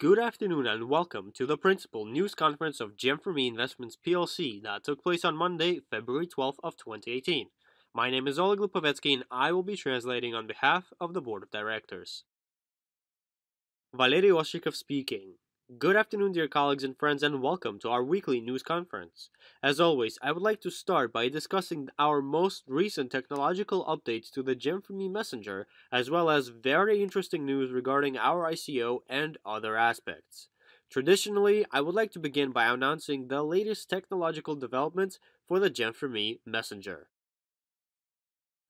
Good afternoon and welcome to the principal news conference of GEM4ME Investments PLC that took place on Monday, February 12th of 2018. My name is Oleg Lipovetsky and I will be translating on behalf of the Board of Directors. Valery Oshikov speaking. Good afternoon, dear colleagues and friends, and welcome to our weekly news conference. As always, I would like to start by discussing our most recent technological updates to the GEM4ME Messenger, as well as very interesting news regarding our ICO and other aspects. Traditionally, I would like to begin by announcing the latest technological developments for the GEM4ME Messenger.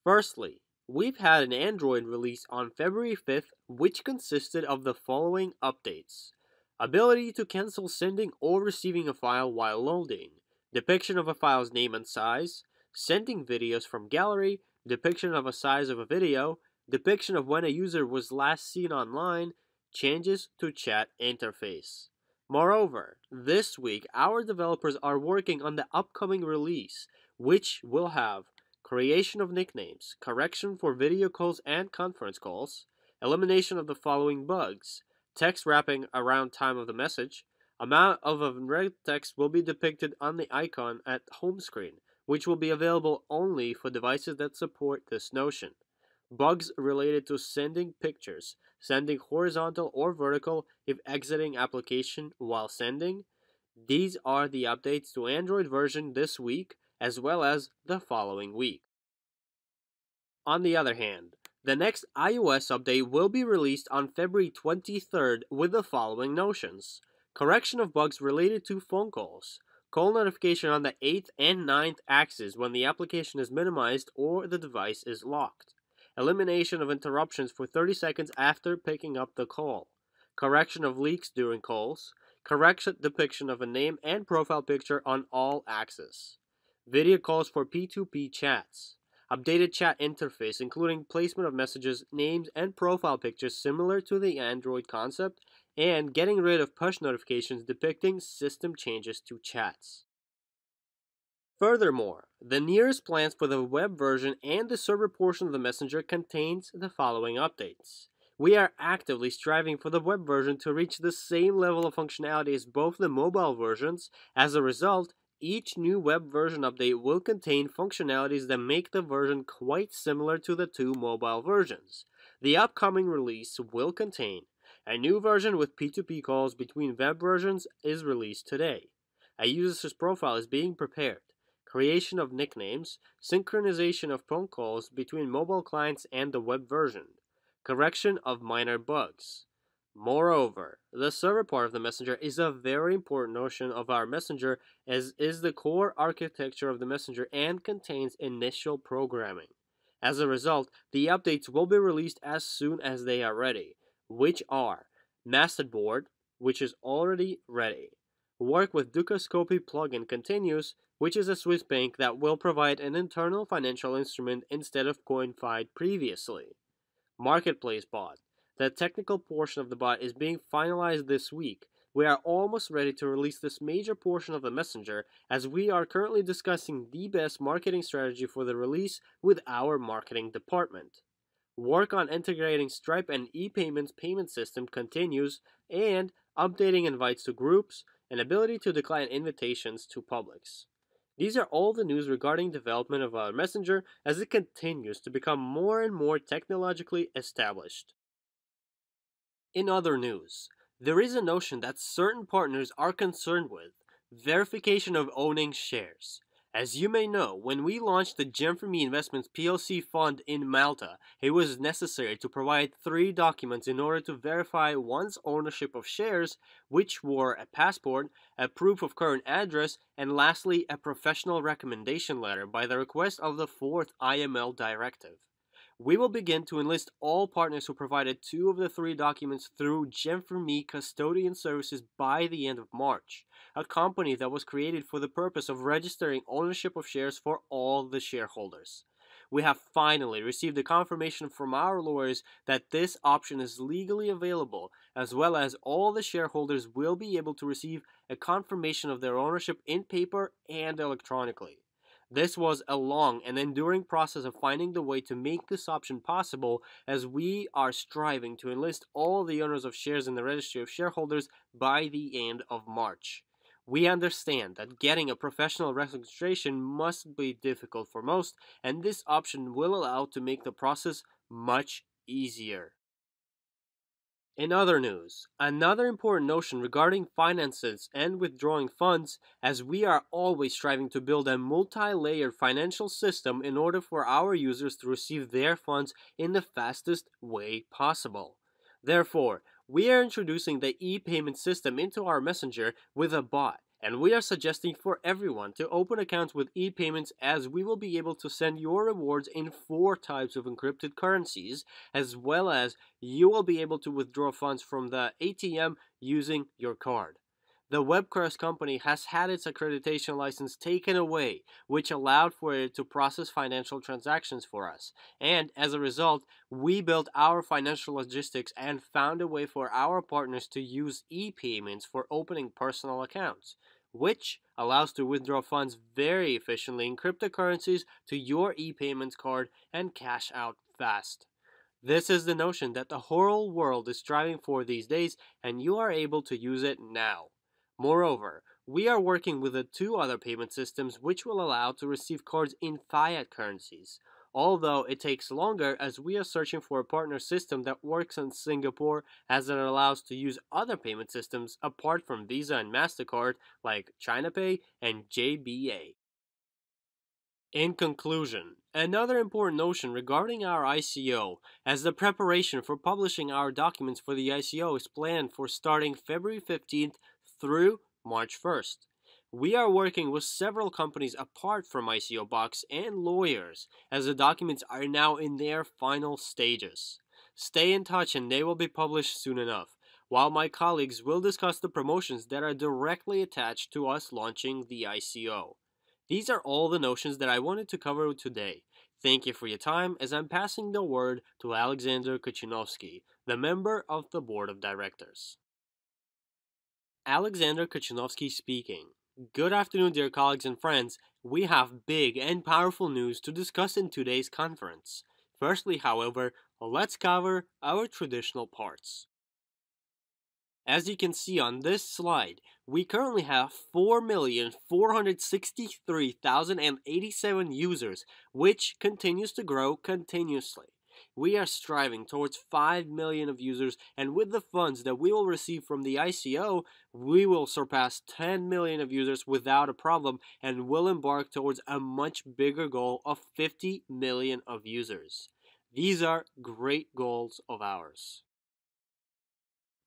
Firstly, we've had an Android release on February 5th which consisted of the following updates. Ability to cancel sending or receiving a file while loading, depiction of a file's name and size, sending videos from gallery, depiction of a size of a video, depiction of when a user was last seen online, changes to chat interface. Moreover, this week our developers are working on the upcoming release, which will have creation of nicknames, correction for video calls and conference calls, elimination of the following bugs, text wrapping around time of the message, amount of unread text will be depicted on the icon at home screen, which will be available only for devices that support this notion. Bugs related to sending pictures, sending horizontal or vertical if exiting application while sending. These are the updates to Android version this week, as well as the following week. On the other hand, the next iOS update will be released on February 23rd with the following notions. Correction of bugs related to phone calls. Call notification on the 8th and 9th axis when the application is minimized or the device is locked. Elimination of interruptions for 30 seconds after picking up the call. Correction of leaks during calls. Correct depiction of a name and profile picture on all axes. Video calls for P2P chats. Updated chat interface including placement of messages, names, and profile pictures similar to the Android concept, and getting rid of push notifications depicting system changes to chats. Furthermore, the nearest plans for the web version and the server portion of the Messenger contains the following updates. We are actively striving for the web version to reach the same level of functionality as both the mobile versions. As a result, each new web version update will contain functionalities that make the version quite similar to the two mobile versions. The upcoming release will contain a new version with P2P calls between web versions is released today. A user's profile is being prepared. Creation of nicknames, synchronization of phone calls between mobile clients and the web version, correction of minor bugs. Moreover, the server part of the Messenger is a very important notion of our Messenger, as is the core architecture of the Messenger and contains initial programming. As a result, the updates will be released as soon as they are ready, which are Masterboard, which is already ready. Work with Dukascopy plugin continues, which is a Swiss bank that will provide an internal financial instrument instead of CoinFi previously. Marketplace bot. The technical portion of the bot is being finalized this week. We are almost ready to release this major portion of the Messenger, as we are currently discussing the best marketing strategy for the release with our marketing department. Work on integrating Stripe and e-payments payment system continues, and updating invites to groups and ability to decline invitations to publics. These are all the news regarding development of our Messenger as it continues to become more and more technologically established. In other news, there is a notion that certain partners are concerned with verification of owning shares. As you may know, when we launched the GEM4ME Investments PLC fund in Malta, it was necessary to provide 3 documents in order to verify one's ownership of shares, which were a passport, a proof of current address, and lastly, a professional recommendation letter by the request of the 4th IML directive. We will begin to enlist all partners who provided 2 of the 3 documents through GEM4ME Custodian Services by the end of March, a company that was created for the purpose of registering ownership of shares for all the shareholders. We have finally received a confirmation from our lawyers that this option is legally available, as well as all the shareholders will be able to receive a confirmation of their ownership in paper and electronically. This was a long and enduring process of finding the way to make this option possible, as we are striving to enlist all the owners of shares in the registry of shareholders by the end of March. We understand that getting a professional registration must be difficult for most, and this option will allow to make the process much easier. In other news, another important notion regarding finances and withdrawing funds, as we are always striving to build a multi-layered financial system in order for our users to receive their funds in the fastest way possible. Therefore, we are introducing the e-payment system into our messenger with a bot, and we are suggesting for everyone to open accounts with e-payments, as we will be able to send your rewards in 4 types of encrypted currencies, as well as you will be able to withdraw funds from the ATM using your card. The Webcrest company has had its accreditation license taken away, which allowed for it to process financial transactions for us. And as a result, we built our financial logistics and found a way for our partners to use e-payments for opening personal accounts, which allows to withdraw funds very efficiently in cryptocurrencies to your e-payments card and cash out fast. This is the notion that the whole world is striving for these days, and you are able to use it now. Moreover, we are working with the 2 other payment systems which will allow to receive cards in fiat currencies, although it takes longer, as we are searching for a partner system that works in Singapore, as it allows to use other payment systems apart from Visa and MasterCard like ChinaPay and JBA. In conclusion, another important notion regarding our ICO, as the preparation for publishing our documents for the ICO is planned for starting February 15th through March 1st. We are working with several companies apart from ICO Box and lawyers, as the documents are now in their final stages. Stay in touch and they will be published soon enough, while my colleagues will discuss the promotions that are directly attached to us launching the ICO. These are all the notions that I wanted to cover today. Thank you for your time, as I'm passing the word to Alexander Kuchinovsky, the member of the Board of Directors. Alexander Kuchinovsky speaking. Good afternoon, dear colleagues and friends. We have big and powerful news to discuss in today's conference. Firstly, however, let's cover our traditional parts. As you can see on this slide, we currently have 4,463,087 users, which continues to grow continuously. We are striving towards 5 million of users, and with the funds that we will receive from the ICO, we will surpass 10 million of users without a problem, and will embark towards a much bigger goal of 50 million of users. These are great goals of ours.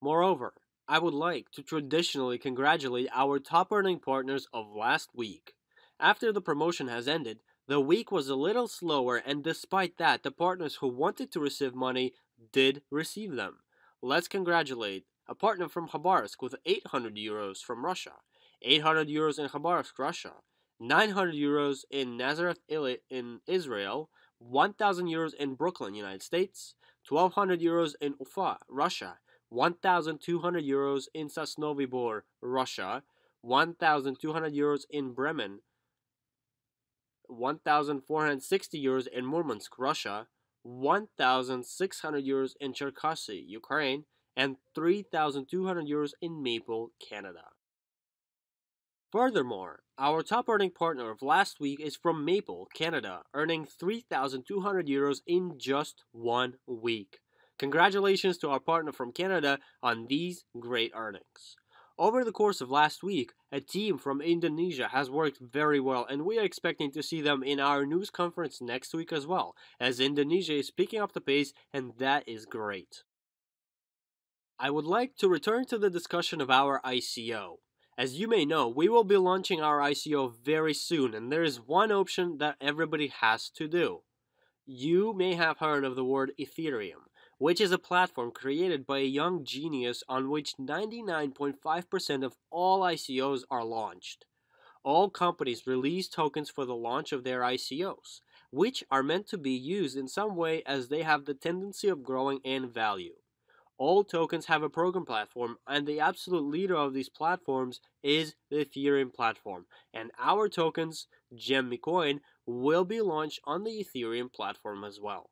Moreover, I would like to traditionally congratulate our top earning partners of last week. After the promotion has ended, the week was a little slower, and despite that, the partners who wanted to receive money did receive them. Let's congratulate a partner from Khabarovsk with 800 euros from Russia, 800 euros in Khabarovsk, Russia, 900 euros in Nazareth in Israel, 1,000 euros in Brooklyn, United States, 1,200 euros in Ufa, Russia, 1,200 euros in Sosnovy Bor, Russia, 1,200 euros in Bremen, 1,460 euros in Murmansk, Russia, 1,600 euros in Cherkasy, Ukraine, and 3,200 euros in Maple, Canada. Furthermore, our top earning partner of last week is from Maple, Canada, earning 3,200 euros in just 1 week. Congratulations to our partner from Canada on these great earnings. Over the course of last week, a team from Indonesia has worked very well, and we are expecting to see them in our news conference next week as well, as Indonesia is picking up the pace, and that is great. I would like to return to the discussion of our ICO. As you may know, we will be launching our ICO very soon, and there is one option that everybody has to do. You may have heard of the word Ethereum, which is a platform created by a young genius on which 99.5% of all ICOs are launched. All companies release tokens for the launch of their ICOs, which are meant to be used in some way, as they have the tendency of growing in value. All tokens have a program platform, and the absolute leader of these platforms is the Ethereum platform. And our tokens, GEM4ME coin, will be launched on the Ethereum platform as well.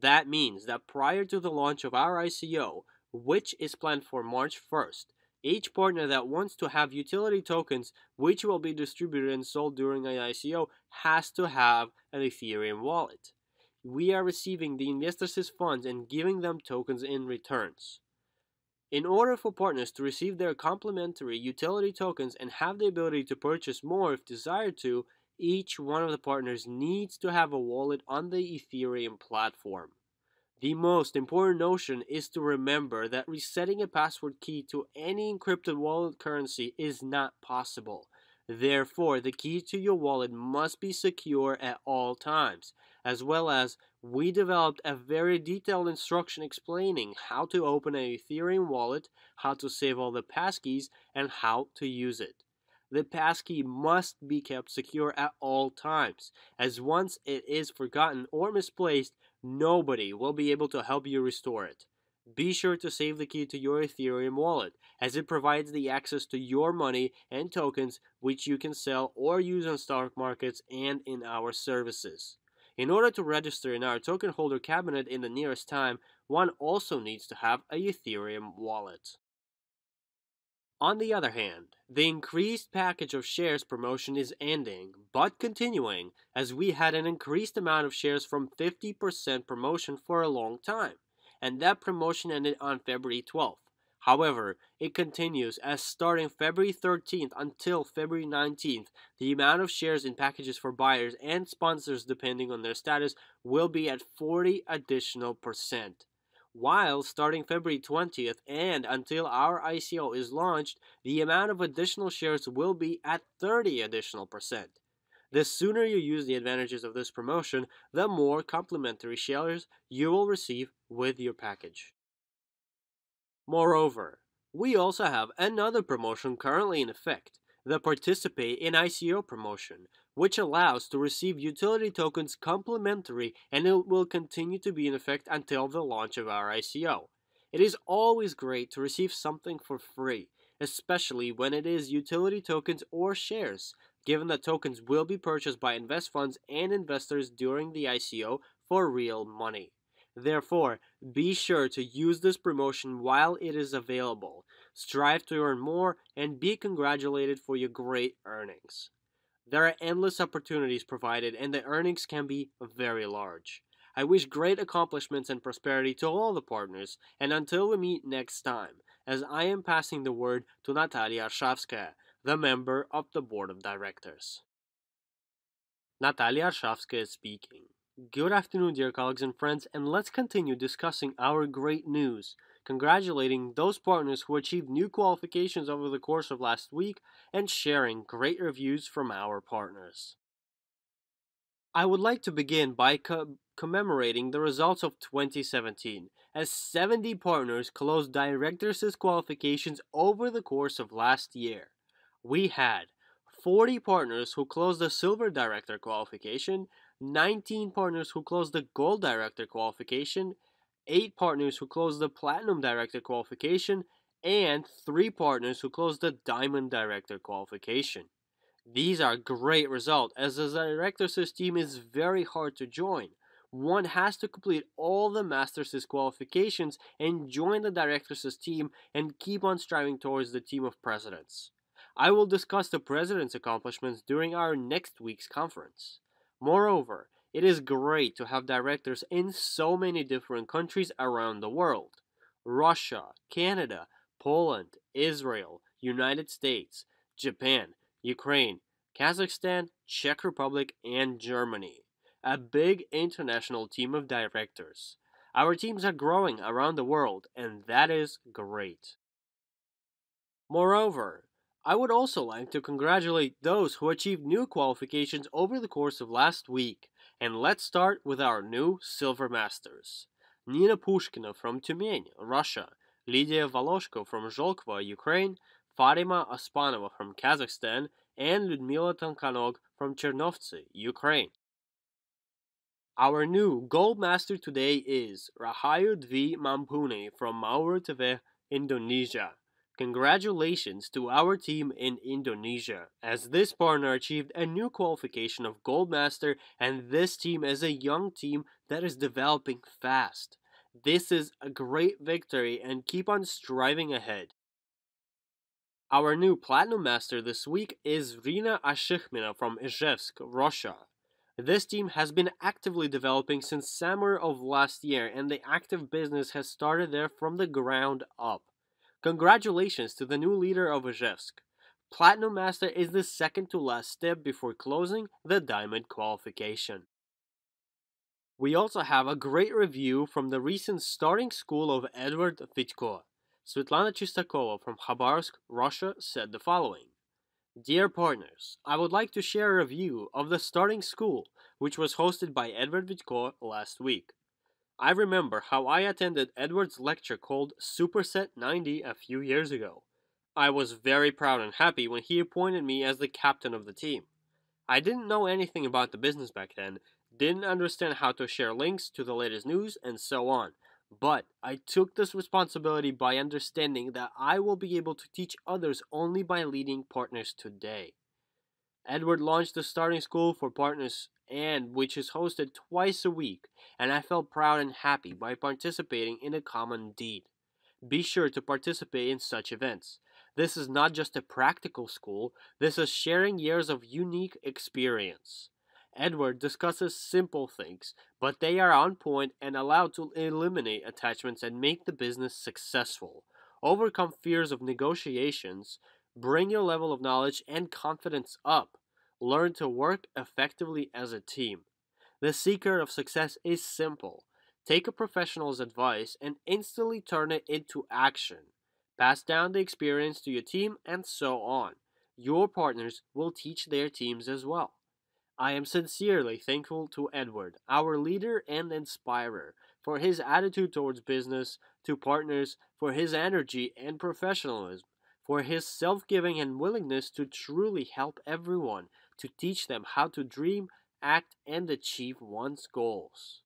That means that prior to the launch of our ICO, which is planned for March 1st, each partner that wants to have utility tokens which will be distributed and sold during an ICO has to have an Ethereum wallet. We are receiving the investors' funds and giving them tokens in returns. In order for partners to receive their complementary utility tokens and have the ability to purchase more if desired to, each one of the partners needs to have a wallet on the Ethereum platform. The most important notion is to remember that resetting a password key to any encrypted wallet currency is not possible. Therefore, the key to your wallet must be secure at all times, as well as we developed a very detailed instruction explaining how to open an Ethereum wallet, how to save all the passkeys, and how to use it. The passkey must be kept secure at all times, as once it is forgotten or misplaced, nobody will be able to help you restore it. Be sure to save the key to your Ethereum wallet, as it provides the access to your money and tokens which you can sell or use on stock markets and in our services. In order to register in our token holder cabinet in the nearest time, one also needs to have a Ethereum wallet. On the other hand, the increased package of shares promotion is ending, but continuing, as we had an increased amount of shares from 50% promotion for a long time, and that promotion ended on February 12th. However, it continues as starting February 13th until February 19th, the amount of shares in packages for buyers and sponsors depending on their status will be at 40 additional percent. While starting February 20th and until our ICO is launched, the amount of additional shares will be at 30 additional percent. The sooner you use the advantages of this promotion, the more complimentary shares you will receive with your package. Moreover, we also have another promotion currently in effect, the Participate in ICO promotion, which allows to receive utility tokens complimentary, and it will continue to be in effect until the launch of our ICO. It is always great to receive something for free, especially when it is utility tokens or shares, given that tokens will be purchased by invest funds and investors during the ICO for real money. Therefore, be sure to use this promotion while it is available. Strive to earn more and be congratulated for your great earnings. There are endless opportunities provided, and the earnings can be very large. I wish great accomplishments and prosperity to all the partners, and until we meet next time, as I am passing the word to Natalia Arshavskaya, the member of the Board of Directors. Natalia Arshavskaya speaking. Good afternoon, dear colleagues and friends, and let's continue discussing our great news, congratulating those partners who achieved new qualifications over the course of last week, and sharing great reviews from our partners. I would like to begin by commemorating the results of 2017, as 70 partners closed directors' qualifications over the course of last year. We had 40 partners who closed the Silver Director qualification, 19 partners who closed the Gold Director qualification, 8 partners who closed the Platinum Director qualification, and 3 partners who closed the Diamond Director qualification. These are great results, as the director's team is very hard to join. One has to complete all the master's qualifications and join the director's team and keep on striving towards the team of presidents. I will discuss the president's accomplishments during our next week's conference. Moreover, it is great to have directors in so many different countries around the world: Russia, Canada, Poland, Israel, United States, Japan, Ukraine, Kazakhstan, Czech Republic, and Germany. A big international team of directors. Our teams are growing around the world, and that is great. Moreover, I would also like to congratulate those who achieved new qualifications over the course of last week, and let's start with our new Silver Masters. Nina Pushkina from Tyumen, Russia, Lydia Voloshko from Zholkva, Ukraine, Farima Ospanova from Kazakhstan, and Lyudmila Tankanog from Chernovtsi, Ukraine. Our new Gold Master today is Rahayu Dwi Mampune from Mauro Teve, Indonesia. Congratulations to our team in Indonesia, as this partner achieved a new qualification of Gold Master, and this team is a young team that is developing fast. This is a great victory and keep on striving ahead. Our new Platinum Master this week is Rina Ashikhmina from Ijevsk, Russia. This team has been actively developing since summer of last year, and the active business has started there from the ground up. Congratulations to the new leader of Ijevsk. Platinum Master is the second to last step before closing the Diamond qualification. We also have a great review from the recent starting school of Edward Vitko. Svetlana Chistakova from Khabarovsk, Russia said the following. Dear partners, I would like to share a review of the starting school, which was hosted by Edward Vitko last week. I remember how I attended Edward's lecture called Superset 90 a few years ago. I was very proud and happy when he appointed me as the captain of the team. I didn't know anything about the business back then, didn't understand how to share links to the latest news, and so on. But I took this responsibility by understanding that I will be able to teach others only by leading partners today. Edward launched the starting school for partners and which is hosted twice a week, and I felt proud and happy by participating in a common deed. Be sure to participate in such events. This is not just a practical school, this is sharing years of unique experience. Edward discusses simple things, but they are on point and allow to eliminate attachments and make the business successful. Overcome fears of negotiations, bring your level of knowledge and confidence up. Learn to work effectively as a team. The secret of success is simple. Take a professional's advice and instantly turn it into action. Pass down the experience to your team and so on. Your partners will teach their teams as well. I am sincerely thankful to Edward, our leader and inspirer, for his attitude towards business, to partners, for his energy and professionalism, for his self giving and willingness to truly help everyone, to teach them how to dream, act, and achieve one's goals.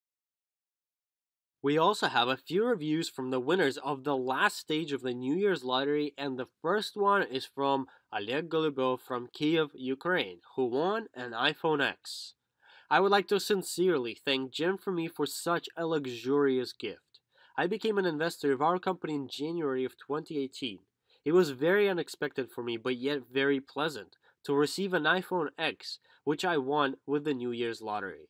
We also have a few reviews from the winners of the last stage of the New Year's lottery, and the first one is from Oleg Golubov from Kiev, Ukraine, who won an iPhone X. I would like to sincerely thank GEM4ME for such a luxurious gift. I became an investor of our company in January of 2018. It was very unexpected for me, but yet very pleasant, to receive an iPhone X, which I won with the New Year's lottery.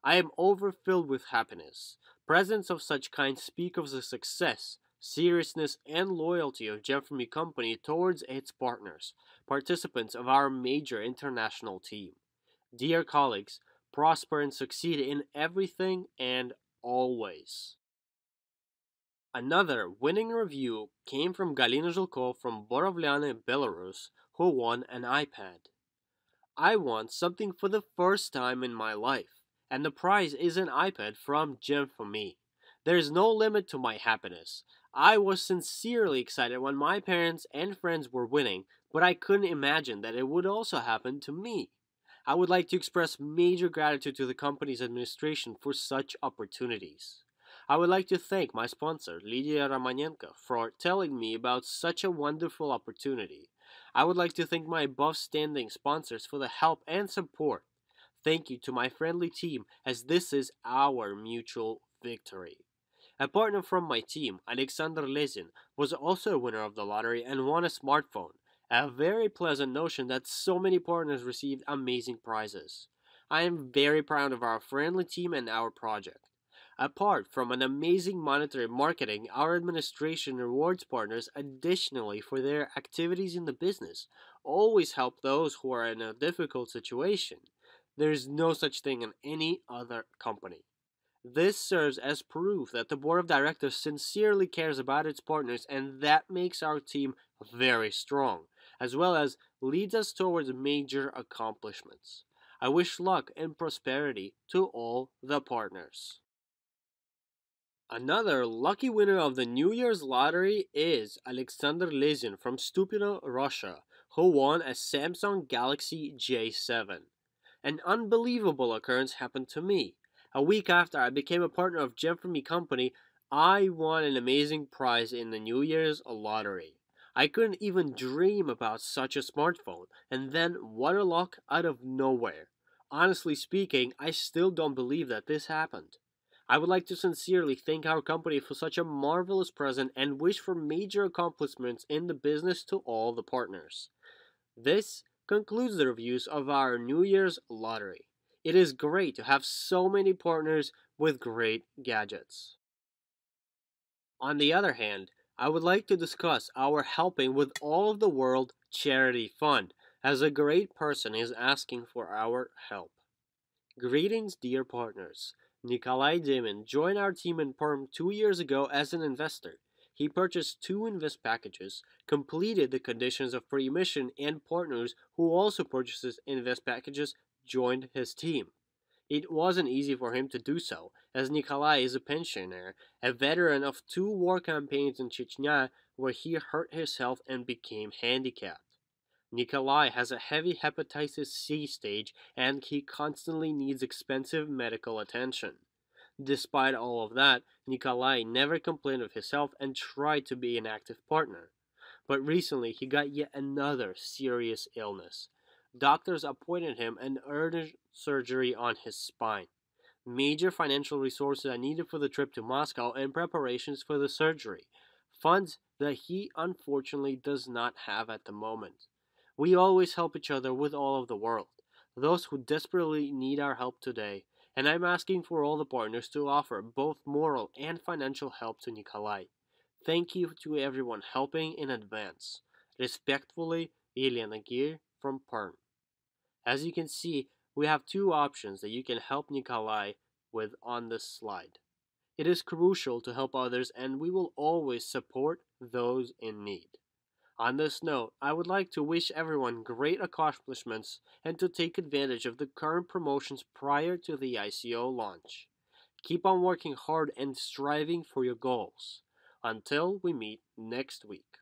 I am overfilled with happiness. Presents of such kind speak of the success, seriousness, and loyalty of GEM4ME company towards its partners, participants of our major international team. Dear colleagues, prosper and succeed in everything and always. Another winning review came from Galina Zhilko from Borovlyane, Belarus, who won an iPad. I want something for the first time in my life, and the prize is an iPad from GEM4ME. There is no limit to my happiness. I was sincerely excited when my parents and friends were winning, but I couldn't imagine that it would also happen to me. I would like to express major gratitude to the company's administration for such opportunities. I would like to thank my sponsor, Lydia Romanenko, for telling me about such a wonderful opportunity. I would like to thank my above-standing sponsors for the help and support. Thank you to my friendly team, as this is our mutual victory. A partner from my team, Alexander Lezin, was also a winner of the lottery and won a smartphone. A very pleasant notion that so many partners received amazing prizes. I am very proud of our friendly team and our project. Apart from an amazing monetary marketing, our administration rewards partners additionally for their activities in the business. Always help those who are in a difficult situation. There is no such thing in any other company. This serves as proof that the board of directors sincerely cares about its partners, and that makes our team very strong, as well as leads us towards major accomplishments. I wish luck and prosperity to all the partners. Another lucky winner of the New Year's lottery is Alexander Lezin from Stupino, Russia, who won a Samsung Galaxy J7. An unbelievable occurrence happened to me. A week after I became a partner of GEM4ME company, I won an amazing prize in the New Year's lottery. I couldn't even dream about such a smartphone, and then what a luck out of nowhere. Honestly speaking, I still don't believe that this happened. I would like to sincerely thank our company for such a marvelous present and wish for major accomplishments in the business to all the partners. This concludes the reviews of our New Year's lottery. It is great to have so many partners with great gadgets. On the other hand, I would like to discuss our helping with all of the world charity fund, as a great person is asking for our help. Greetings, dear partners. Nikolai Demon joined our team in Perm 2 years ago as an investor. He purchased two invest packages, completed the conditions of pre-emission, and partners who also purchases invest packages joined his team. It wasn't easy for him to do so, as Nikolai is a pensioner, a veteran of two war campaigns in Chechnya where he hurt himself and became handicapped. Nikolai has a heavy hepatitis C stage and he constantly needs expensive medical attention. Despite all of that, Nikolai never complained of his health and tried to be an active partner. But recently he got yet another serious illness. Doctors appointed him an urgent surgery on his spine. Major financial resources are needed for the trip to Moscow and preparations for the surgery. Funds that he unfortunately does not have at the moment. We always help each other with all of the world, those who desperately need our help today, and I'm asking for all the partners to offer both moral and financial help to Nikolai. Thank you to everyone helping in advance. Respectfully, Elena Gir from Perm. As you can see, we have two options that you can help Nikolai with on this slide. It is crucial to help others and we will always support those in need. On this note, I would like to wish everyone great accomplishments and to take advantage of the current promotions prior to the ICO launch. Keep on working hard and striving for your goals. Until we meet next week.